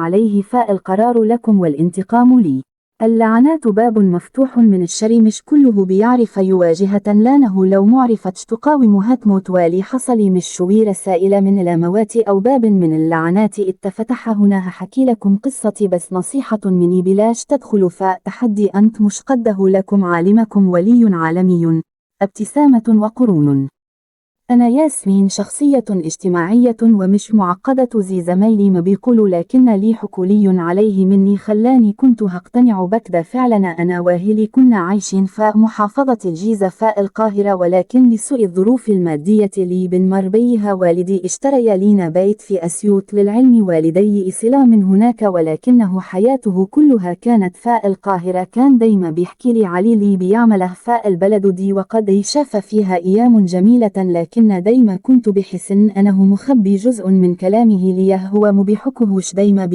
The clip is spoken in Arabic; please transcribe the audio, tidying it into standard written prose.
عليه فالقرار لكم والانتقام لي. اللعنات باب مفتوح من الشر مش كله بيعرف يواجهة لانه لو معرفت تقاوم هتموت والي حصلي مش شوي رسائل من الاموات أو باب من اللعنات اتفتح هنا هحكي لكم قصتي بس نصيحة مني بلاش تدخلوا تحدي أنت مش قده لكم عالمكم ولي عالمي. ابتسامة وقرون. أنا ياسمين شخصية اجتماعية ومش معقدة زي زمايلي ما بيقولوا لكن لي حكولي عليه مني خلاني كنت هقتنع بكذا فعلا أنا واهلي كنا عايشين محافظة الجيزة القاهرة ولكن لسوء الظروف المادية لي بنمر بيها والدي اشتري لينا بيت في أسيوط للعلم والدي إسلام من هناك ولكنه حياته كلها كانت القاهرة كان دايما بيحكي لي علي لي بيعمله البلد دي وقد شاف فيها أيام جميلة لكن دايما كنت بحس أنه مخبي جزء من كلامه لي هو مبيحكهوش دايما